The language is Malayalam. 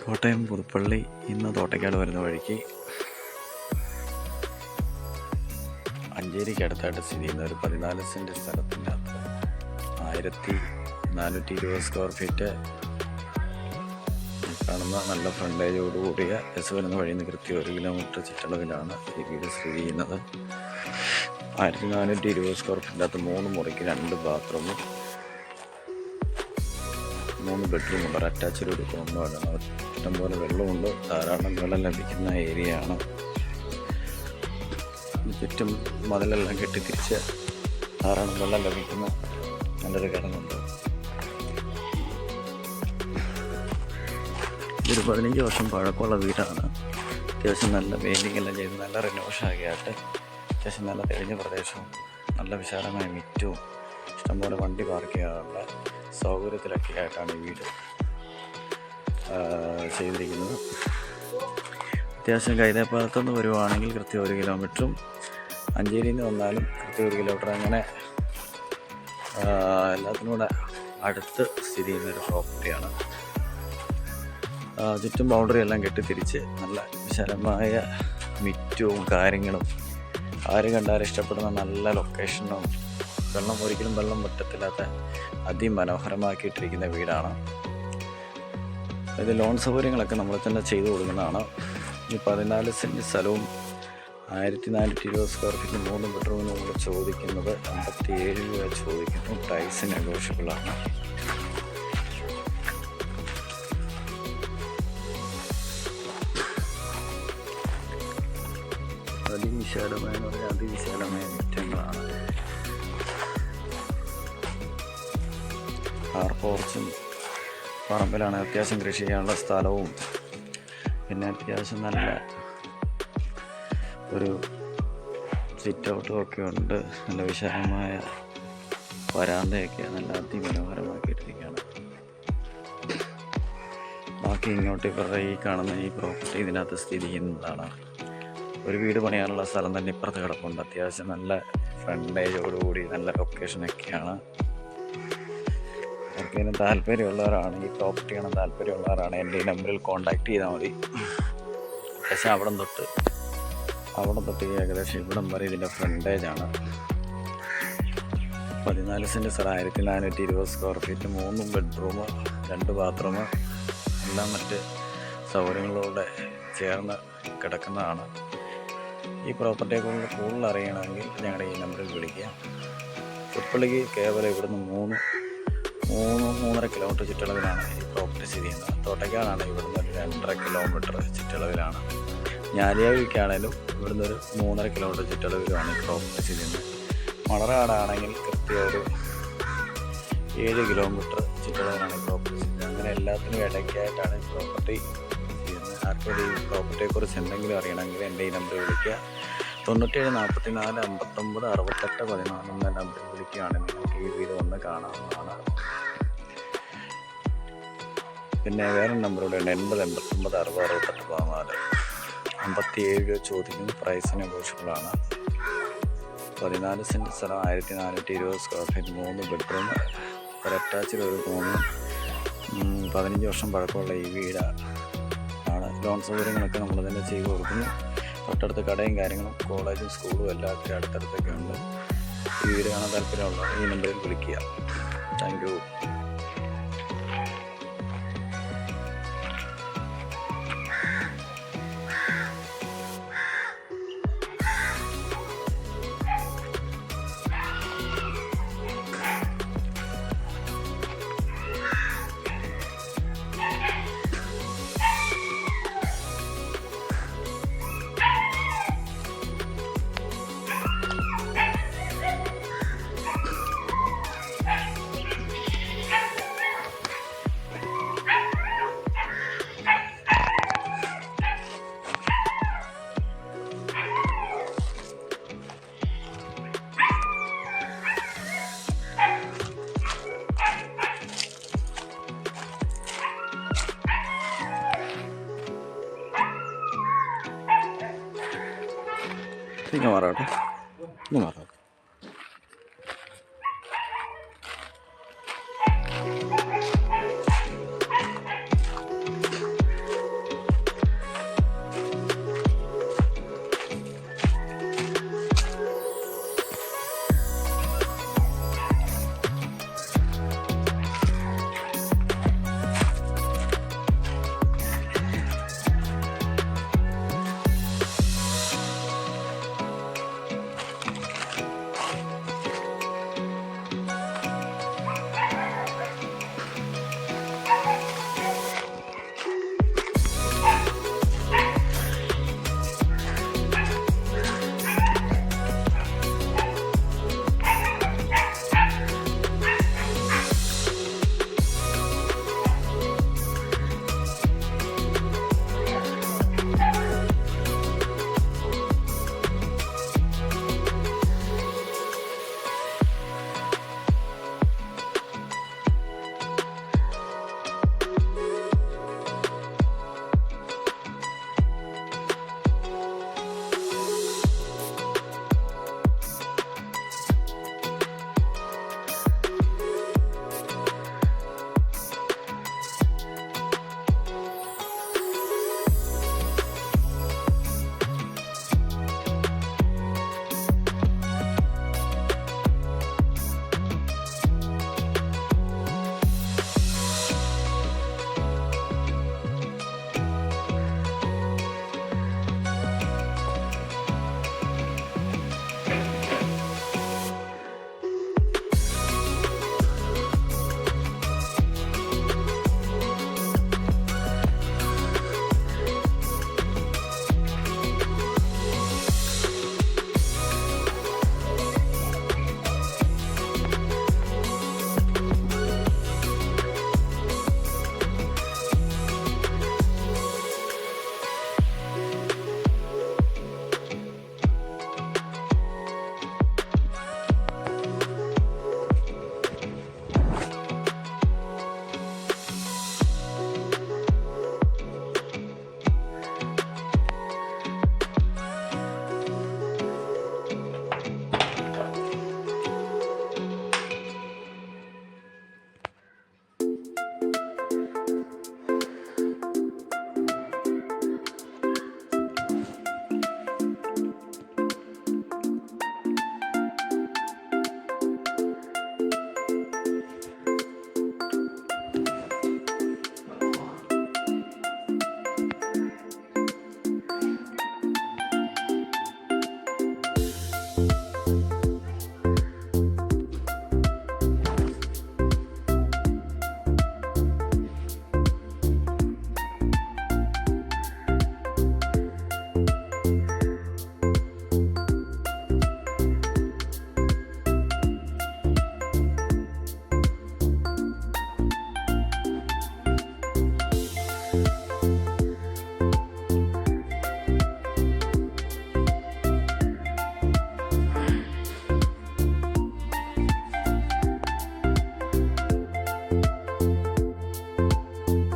കോട്ടയം പുതുപ്പള്ളി ഇന്ന് തോട്ടയ്ക്കാട് വരുന്ന വഴിക്ക് അഞ്ചേരിക്കടുത്തായിട്ട് സ്ഥിതി ചെയ്യുന്ന ഒരു 14 സെൻറ്റ് സ്ഥലത്തിൻ്റെ അകത്ത് 1420 സ്ക്വയർ ഫീറ്റ് കാണുന്ന നല്ല ഫ്രണ്ടേജോടുകൂടിയ ബസ് വരുന്ന വഴിയിൽ നിന്ന് കൃത്യം 1 കിലോമീറ്റർ ചുറ്റളവിലാണ് ഈ വീട് സ്ഥിതി ചെയ്യുന്നത്. 1420 സ്ക്വയർ ഫീറ്റിൻ്റെ അകത്ത് 3 മുറിക്ക് 2 ബാത്റൂമും 3 ബെഡ്റൂമുണ്ട്. ഒരു അറ്റാച്ച്ഡ് ഒരു കോമ്പൗണ്ടാണ്. ഇഷ്ടംപോലെ വെള്ളമുണ്ട്. ധാരാളം വെള്ളം ലഭിക്കുന്ന ഏരിയയാണ്. ചുറ്റും മതിലെല്ലാം കെട്ടിത്തിരിച്ച് ധാരാളം വെള്ളം ലഭിക്കുന്ന നല്ലൊരു കിടങ്ങുണ്ട്. ഇതൊരു 15 വർഷം പഴക്കമുള്ള വീടാണ്. അത്യാവശ്യം നല്ല പെയിൻറ്റിംഗ് എല്ലാം ചെയ്ത് നല്ല റിനോവേഷൻ ആക്കിയായിട്ട് അത്യാവശ്യം നല്ല തെളിഞ്ഞ പ്രദേശവും നല്ല വിശാലമായ മിറ്റവും ഇഷ്ടംപോലെ വണ്ടി പാർക്ക് ചെയ്യാനുള്ള സൗകര്യത്തിലൊക്കെ ആയിട്ടാണ് ഈ വീട് ചെയ്തിരിക്കുന്നത്. അത്യാവശ്യം കൈതേപ്പാലത്തുനിന്ന് വരുവാണെങ്കിൽ കൃത്യം 1 കിലോമീറ്ററും അഞ്ചേരിയിൽ നിന്ന് വന്നാലും കൃത്യം 1 കിലോമീറ്റർ അങ്ങനെ എല്ലാത്തിനും കൂടെ അടുത്ത് സ്ഥിതി ചെയ്യുന്നൊരു പ്രോപ്പർട്ടിയാണ്. ചുറ്റും ബൗണ്ടറി എല്ലാം കെട്ടിത്തിരിച്ച് നല്ല വിശാലമായ മിറ്റവും കാര്യങ്ങളും ആര് കണ്ടാലും ഇഷ്ടപ്പെടുന്ന നല്ല ലൊക്കേഷനും ഒരിക്കലും വെള്ളം പറ്റത്തില്ലാത്ത അതിമനോഹരമാക്കിയിട്ടിരിക്കുന്ന വീടാണ്. ഇത് ലോൺ സൗകര്യങ്ങളൊക്കെ നമ്മൾ തന്നെ ചെയ്തു കൊടുക്കുന്നതാണ്. ഈ 14 സെൻറ്റ് സ്ഥലവും 1420 സ്ക്വയർ ഫീറ്റ് 3 ബെഡ്റൂമിന് നമ്മൾ ചോദിക്കുന്നത് 57 രൂപ ചോദിക്കുന്നു. പ്രൈസ് നെഗോഷ്യബിളാണ്. അതിവിശാലമായ മുറ്റങ്ങളാണ്. കാർ പോർച്ചും പറമ്പിലാണ്. അത്യാവശ്യം കൃഷി ചെയ്യാനുള്ള സ്ഥലവും പിന്നെ അത്യാവശ്യം നല്ല ഒരു സിറ്റ് ഔട്ടും ഒക്കെ ഉണ്ട്. നല്ല വിശാലമായ വരാന്തയൊക്കെ നല്ല അതിമനോഹരമാക്കിയിട്ടിരിക്കുകയാണ്. ബാക്കി ഇങ്ങോട്ട് ഇവരുടെ ഈ കാണുന്ന ഈ പ്രോപ്പർട്ടി ഇതിനകത്ത് സ്ഥിതി ചെയ്യുന്നതാണ്. ഒരു വീട് പണിയാനുള്ള സ്ഥലം തന്നെ ഇപ്പുറത്ത് കിടപ്പുണ്ട്. അത്യാവശ്യം നല്ല ഫ്രണ്ടേജോടുകൂടി നല്ല ലൊക്കേഷനൊക്കെയാണ്. ആർക്കെങ്കിലും താല്പര്യമുള്ളവരാണ്, ഈ പ്രോപ്പർട്ടി കാണാൻ താല്പര്യമുള്ളവരാണ് എൻ്റെ ഈ നമ്പറിൽ കോൺടാക്റ്റ് ചെയ്താൽ മതി. ഏകദേശം അവിടെ തൊട്ട് ഏകദേശം ഇവിടം വരെ ഇതിൻ്റെ ഫ്രണ്ടേജാണ്. 14 സെൻറ്റ് സ്ഥലം 1420 സ്ക്വയർ ഫീറ്റ് 3 ബെഡ്റൂം 2 ബാത്റൂം എല്ലാം മറ്റ് സൗകര്യങ്ങളോടെ ചേർന്ന് കിടക്കുന്നതാണ്. ഈ പ്രോപ്പർട്ടിയെക്കുറിച്ച് കൂടുതൽ അറിയണമെങ്കിൽ ഞങ്ങളുടെ ഈ നമ്പറിൽ വിളിക്കുക. പുതുപ്പള്ളിക്ക് കേവലം ഇവിടുന്ന് 3-3.5 കിലോമീറ്റർ ചുറ്റളവിലാണ് ഈ പ്രോപ്പർട്ടി സ്ഥിതി ചെയ്യുന്നത്. തോട്ടയ്ക്കാടാണ് ഇവിടുന്ന് ഒരു 2.5 കിലോമീറ്റർ ചുറ്റളവിലാണ്. ഞാലിയാവിക്കാണേലും ഇവിടുന്ന് ഒരു 3.5 കിലോമീറ്റർ ചുറ്റളവിലുമാണ് ഈ പ്രോപ്പർട്ടി സ്ഥിതി ചെയ്യുന്നത്. മണർകാടാണെങ്കിൽ കൃത്യം ഒരു 7 കിലോമീറ്റർ ചുറ്റളവിലാണ് ഈ പ്രോപ്പർട്ടി സ്ഥിതി ചെയ്യുന്നത്. അങ്ങനെ എല്ലാത്തിനും ഇടയ്ക്കായിട്ടാണ് ഈ പ്രോപ്പർട്ടി ചെയ്യുന്നത്. ആർക്കും ഈ പ്രോപ്പർട്ടിയെക്കുറിച്ച് എന്തെങ്കിലും അറിയണമെങ്കിൽ എൻ്റെ ഈ നമ്പറിൽ വിളിക്കുക. 97 44 59 68 14 എന്ന നമ്പറിൽ വിളിക്കുകയാണെങ്കിൽ നിങ്ങൾക്ക് ഈ വീട് വന്ന് കാണാവുന്നതാണ്. പിന്നെ വേറെ നമ്പറുടെ 80 89 60 68 14 57 രൂപ ചോദിക്കുന്ന പ്രൈസ് നെഗോഷ്യബിളാണ്. 14 സെൻറ്റ് സ്ഥലം 1420 സ്ക്വയർ ഫീറ്റ് 3 ബെഡ്റൂം ഒരു അറ്റാച്ച്ഡ് ഒരു റൂമും 15 വർഷം പഴക്കമുള്ള ഈ വീടാണ്. ലോൺ സൗകര്യങ്ങളൊക്കെ നമ്മൾ തന്നെ ചെയ്തു കൊടുക്കുന്നു. തൊട്ടടുത്ത് കടയും കാര്യങ്ങളും കോളേജും സ്കൂളും എല്ലാത്തിനും അടുത്തടുത്തൊക്കെ ഉണ്ട്. ഈ വീട് കാണാൻ താല്പര്യമുള്ളവർ ഈ നമ്പറിൽ വിളിക്കുക. Thank you. ഇങ്ങ് മാറാം.